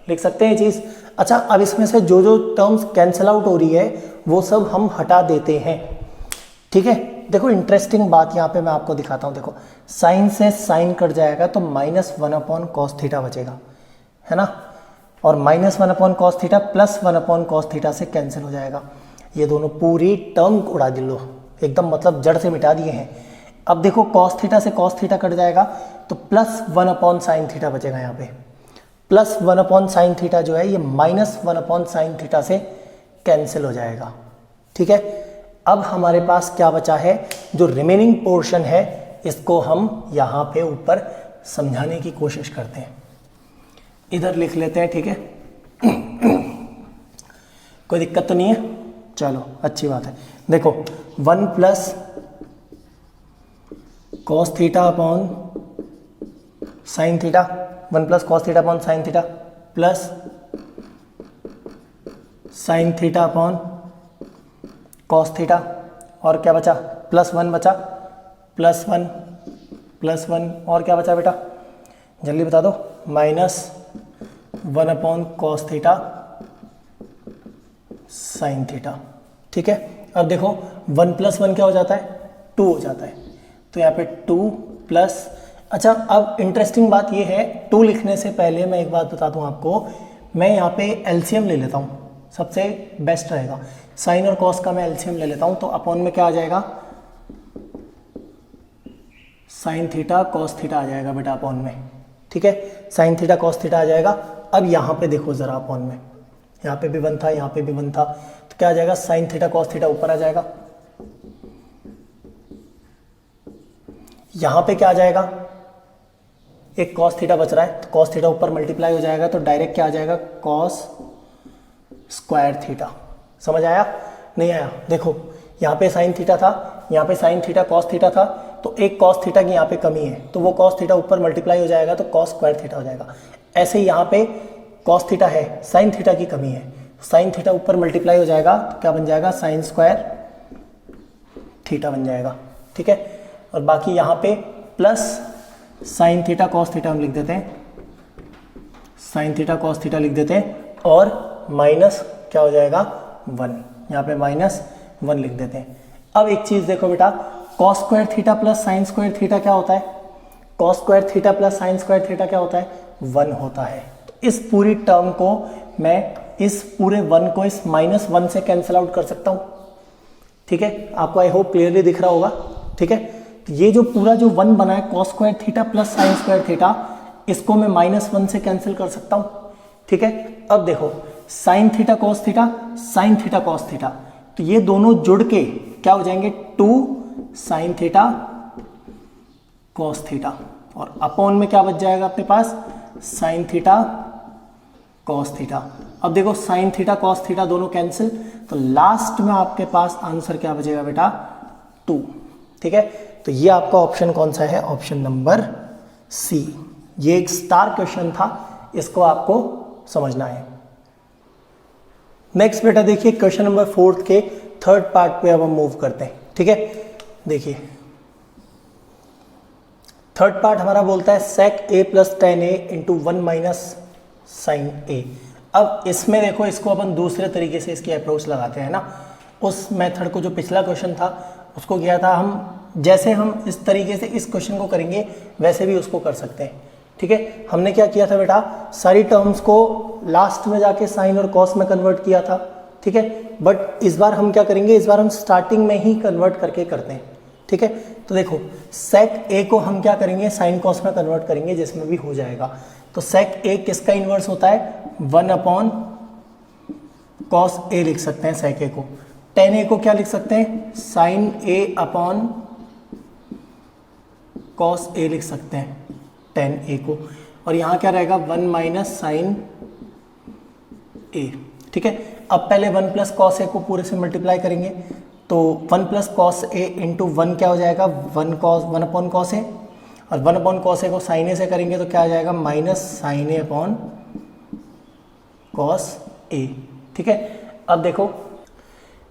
लिख सकते हैं ये चीज़। अच्छा, अब इसमें से जो जो टर्म्स कैंसिल आउट हो रही है वो सब हम हटा देते हैं, ठीक है। देखो इंटरेस्टिंग बात यहाँ पे मैं आपको दिखाता हूँ, देखो साइन से साइन कट जाएगा तो -1 अपॉन कॉस थीटा बचेगा, है ना। और -1 upon cos theta +1 upon cos theta से कैंसिल हो जाएगा। ये दोनों पूरी टर्म उड़ा दिलो एकदम, मतलब जड़ से मिटा दिए हैं। अब देखो कॉस थीटा से कॉस थीटा कट जाएगा तो +1 अपॉन साइन थीटा बचेगा। यहाँ पे +1 अपॉन साइन थीटा जो है ये -1 अपॉन साइन थीटा से कैंसिल हो जाएगा, ठीक है। अब हमारे पास क्या बचा है, जो रिमेनिंग पोर्शन है इसको हम यहाँ पे ऊपर समझाने की कोशिश करते हैं। इधर लिख लेते हैं, ठीक है। कोई दिक्कत तो नहीं है, चलो अच्छी बात है। देखो 1 plus cos theta upon sine theta, 1 plus cos theta upon sine theta plus sine theta upon cos theta, और क्या बचा, +1 बचा, +1 और क्या बचा बेटा, जल्दी बता दो, -1 upon cos theta sine theta, ठीक है। अब देखो 1 + 1 क्या हो जाता है, 2 हो जाता है, तो यहाँ पे 2 प्लस, अच्छा अब इंटरेस्टिंग बात ये है, 2 लिखने से पहले मैं एक बात बता दूं आपको, मैं यहाँ पे एलसीएम ले लेता हूँ, सबसे बेस्ट रहेगा। साइन और कॉस का मैं एलसीएम ले लेता हूँ, तो अपॉन में क्या आ जाएगा, साइन थीटा कॉस थीटा आ जाएगा बेटा अपॉन में, ठीक है। साइन थीटा कॉस थीटा आ जाएगा। अब यहाँ पे देखो जरा अपॉन में, यहाँ पे भी 1 था, यहाँ पे भी 1 था, तो क्या आ जाएगा, साइन थीटा कॉस थीटा ऊपर आ जाएगा, यहाँ पे क्या आ जाएगा, एक कॉस थीटा बच रहा है, तो कॉस थीटा ऊपर मल्टीप्लाई हो जाएगा, तो डायरेक्ट क्या आ जाएगा, कॉस स्क्वायर थीटा। समझ आया, नहीं आया, देखो यहाँ पे साइन थीटा था, यहाँ पे साइन थीटा कॉस थीटा था, तो एक कॉस थीटा की यहाँ पे कमी है, तो वो कॉस थीटा ऊपर मल्टीप्लाई हो जाएगा, तो कॉस स्क्वायर थीटा हो जाएगा। ऐसे ही यहाँ पे कॉस थीटा है, साइन थीटा की कमी है, साइन थीटा ऊपर मल्टीप्लाई हो जाएगा, तो क्या बन जाएगा, साइन स्क्वायर थीटा बन जाएगा, ठीक है। और बाकी यहाँ पे plus sine theta cos theta हम लिख देते हैं, साइन थीटा कॉस थीटा लिख देते हैं, और माइनस क्या हो जाएगा, 1, यहाँ पे -1 लिख देते हैं। अब एक चीज़ देखो बेटा, cos square theta plus sign square theta क्या होता है, cos square theta plus sign square theta क्या होता है, 1 होता है। तो इस पूरी टर्म को मैं इस पूरे 1 को इस -1 से कैंसिल आउट कर सकता हूँ, ठीक है। आपको आई होप क्लियरली दिख रहा होगा, ठीक है। ये जो पूरा जो 1 बना है cos square theta plus sign square theta, इसको मैं -1 से कैंसिल कर सकता हूँ, ठीक है। अब देखो sine theta cos theta, sine theta cos theta, तो ये दोनों जुड़ के क्या हो जाएंगे, 2 साइन थीटा कॉस थीटा, और अपॉन में क्या बच जाएगा अपने पास, साइन थीटा कॉस थीटा। अब देखो साइन थीटा कॉस थीटा दोनों कैंसिल, तो लास्ट में आपके पास आंसर क्या बचेगा बेटा, 2, ठीक है। तो ये आपका ऑप्शन कौन सा है, ऑप्शन नंबर सी। ये एक स्टार क्वेश्चन था, इसको आपको समझना है। नेक्स्ट बेटा देखिए क्वेश्चन नंबर 4 के थर्ड पार्ट पे अब हम मूव करते हैं, ठीक है। देखिए थर्ड पार्ट हमारा बोलता है sec a plus tan a into 1 minus sine a. अब इसमें देखो, इसको अपन दूसरे तरीके से इसकी अप्रोच लगाते हैं ना। उस मेथड को जो पिछला क्वेश्चन था उसको किया था हम, जैसे हम इस तरीके से इस क्वेश्चन को करेंगे वैसे भी उसको कर सकते हैं, ठीक है। हमने क्या किया था बेटा, सारी टर्म्स को लास्ट में जाके साइन और कॉस में कन्वर्ट किया था, ठीक है। बट इस बार हम क्या करेंगे, इस बार हम स्टार्टिंग में ही कन्वर्ट करके करते हैं, ठीक है। तो देखो सेक ए को हम क्या करेंगे, साइन कॉस में कन्वर्ट करेंगे, जिसमें भी हो जाएगा। तो सेक ए किसका इन्वर्स होता है, 1 अपॉन कॉस ए लिख सकते हैं सेक ए को। टेन ए को क्या लिख सकते हैं, sign A upon cos A लिख सकते हैं टेन ए को। और यहाँ क्या रहेगा, 1 माइनस साइन ए, ठीक है। अब पहले 1 प्लस कॉस ए को पूरे से मल्टीप्लाई करेंगे, तो 1 प्लस कॉस ए इंटू 1 क्या हो जाएगा, 1 अपॉन कॉस ए, और 1 अपॉन कॉस ए को साइन ए से करेंगे तो क्या आ जाएगा, minus sine A upon cos A, ठीक है। अब देखो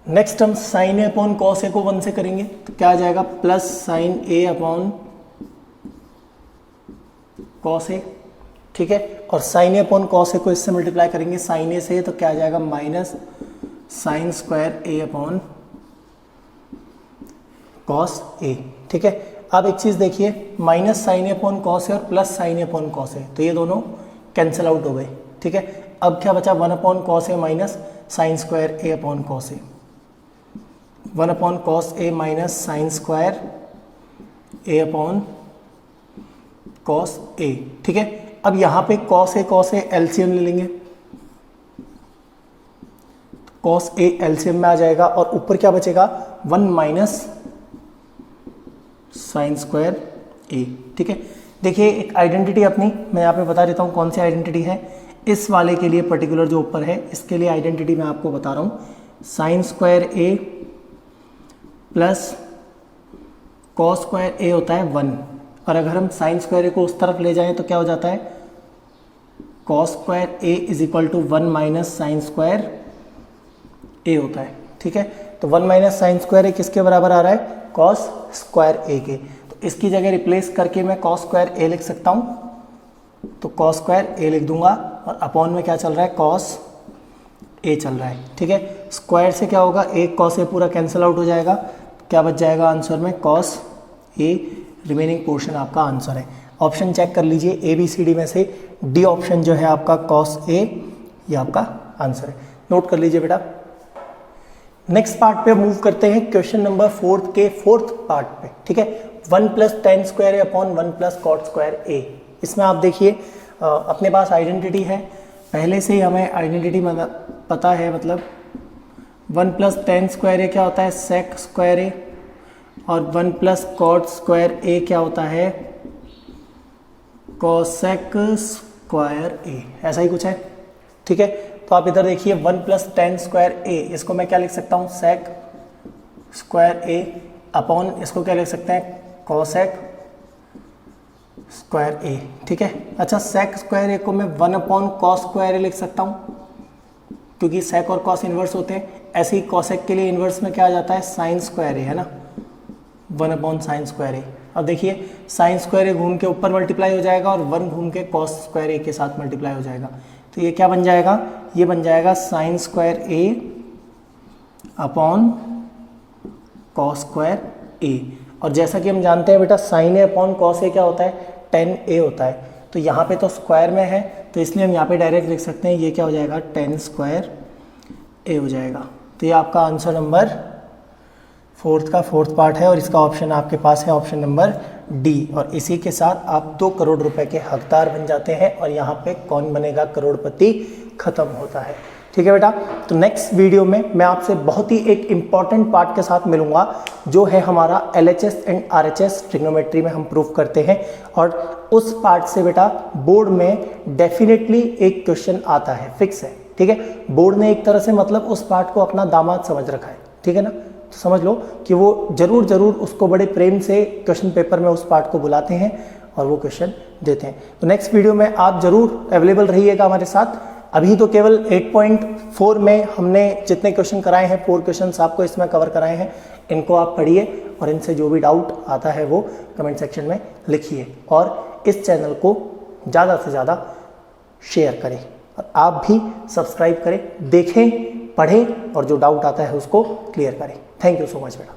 नेक्स्ट हम sign A upon cos A को 1 से करेंगे तो क्या आ जाएगा, plus sign A upon cos A, ठीक है। और sign A upon cos A को इससे मल्टीप्लाई करेंगे साइन ए से, तो क्या आ जाएगा, minus sine square A upon cos A, ठीक है। अब एक चीज़ देखिए, minus sine A upon cos A और plus sign A upon cos A, तो ये दोनों कैंसिल आउट हो गए, ठीक है। अब क्या बचा, 1 upon cos A minus sine square A upon cos A, 1 upon cos A minus sine square A upon cos A, ठीक है। अब यहाँ पे कॉस ए एलसीएम ले लेंगे, कॉस ए एलसीएम में आ जाएगा, और ऊपर क्या बचेगा, 1 माइनस साइन स्क्वायर ए, ठीक है। देखिए एक आइडेंटिटी अपनी मैं यहाँ पे बता देता हूँ कौन सी आइडेंटिटी है। इस वाले के लिए पर्टिकुलर जो ऊपर है, इसके लिए आइडेंटिटी मैं आपको बता रहा हूँ, sign square A plus cos square a होता है 1, और अगर हम साइन स्क्वायर ए को उस तरफ ले जाएं तो क्या हो जाता है, cos square A is equal to 1 minus sine square a होता है, ठीक है। तो 1 माइनस साइन स्क्वायर ए किसके बराबर आ रहा है, कॉस स्क्वायर ए के। तो इसकी जगह रिप्लेस करके मैं कॉस स्क्वायर ए लिख सकता हूँ, तो कॉस स्क्वायर ए लिख दूंगा, और अपॉन में क्या चल रहा है, कॉस ए चल रहा है, ठीक है। स्क्वायर से क्या होगा, एक कॉस ए पूरा कैंसिल आउट हो जाएगा, क्या बच जाएगा आंसर में, कॉस ए, रिमेनिंग पोर्शन आपका आंसर है। ऑप्शन चेक कर लीजिए, ए बी सी डी में से डी ऑप्शन जो है आपका कॉस ए, ये आपका आंसर है, नोट कर लीजिए बेटा। नेक्स्ट पार्ट पे मूव करते हैं, क्वेश्चन नंबर 4 के 4th पार्ट पे, ठीक है। 1 plus ten square A upon 1 plus cot square ए। इसमें आप देखिए अपने पास आइडेंटिटी है, पहले से ही हमें आइडेंटिटी पता है, मतलब 1 प्लस टेन स्क्वायर ए क्या होता है, सेक स्क्वायर ए, और 1 प्लस कॉट स्क्वायर ए क्या होता है, कोसेक स्क्वायर ए, ऐसा ही कुछ है, ठीक है। तो आप इधर देखिए 1 प्लस टेन स्क्वायर ए, इसको मैं क्या लिख सकता हूँ, सेक स्क्वायर ए अपॉन इसको क्या लिख सकते हैं, कोसेक स्क्वायर ए, ठीक है। अच्छा सेक स्क्वायर ए को मैं 1 अपॉन कॉस स्क्वायर ए लिख सकता हूँ, क्योंकि सेक और कॉस इन्वर्स होते हैं। ऐसे ही कॉसेक के लिए इन्वर्स में क्या आ जाता है, साइन स्क्वायर ए, है ना, 1 अपॉन साइन स्क्वायर ए। अब देखिए साइन स्क्वायर ए घूम के ऊपर मल्टीप्लाई हो जाएगा, और 1 घूम के कॉस स्क्वायर ए के साथ मल्टीप्लाई हो जाएगा, तो ये क्या बन जाएगा, ये बन जाएगा sine square A upon cos square ए। और जैसा कि हम जानते हैं बेटा, sign A upon cos A क्या होता है, टेन ए होता है। तो यहाँ पे तो स्क्वायर में है, तो इसलिए हम यहाँ पे डायरेक्ट लिख सकते हैं, ये क्या हो जाएगा, टेन स्क्वायर ए हो जाएगा। तो ये आपका आंसर नंबर 4th का 4th पार्ट है, और इसका ऑप्शन आपके पास है ऑप्शन नंबर डी। और इसी के साथ आप 2 करोड़ रुपए के हकदार बन जाते हैं, और यहाँ पे कौन बनेगा करोड़पति खत्म होता है, ठीक है बेटा। तो नेक्स्ट वीडियो में मैं आपसे बहुत ही एक इम्पॉर्टेंट पार्ट के साथ मिलूंगा, जो है हमारा LHS एंड RHS ट्रिग्नोमेट्री में हम प्रूव करते हैं, और उस पार्ट से बेटा बोर्ड में डेफिनेटली एक क्वेश्चन आता है, फिक्स है, ठीक है। बोर्ड ने एक तरह से मतलब उस पार्ट को अपना दामाद समझ रखा है, ठीक है ना। तो समझ लो कि वो जरूर उसको बड़े प्रेम से क्वेश्चन पेपर में उस पार्ट को बुलाते हैं और वो क्वेश्चन देते हैं। तो नेक्स्ट वीडियो में आप जरूर अवेलेबल रहिएगा हमारे साथ। अभी तो केवल 8.4 में हमने जितने क्वेश्चन कराए हैं, 4 क्वेश्चन आपको इसमें कवर कराए हैं, इनको आप पढ़िए, और इनसे जो भी डाउट आता है वो कमेंट सेक्शन में लिखिए, और इस चैनल को ज़्यादा से ज़्यादा शेयर करें, और आप भी सब्सक्राइब करें, देखें, पढ़ें, और जो डाउट आता है उसको क्लियर करें। थैंक यू सो मच बेटा।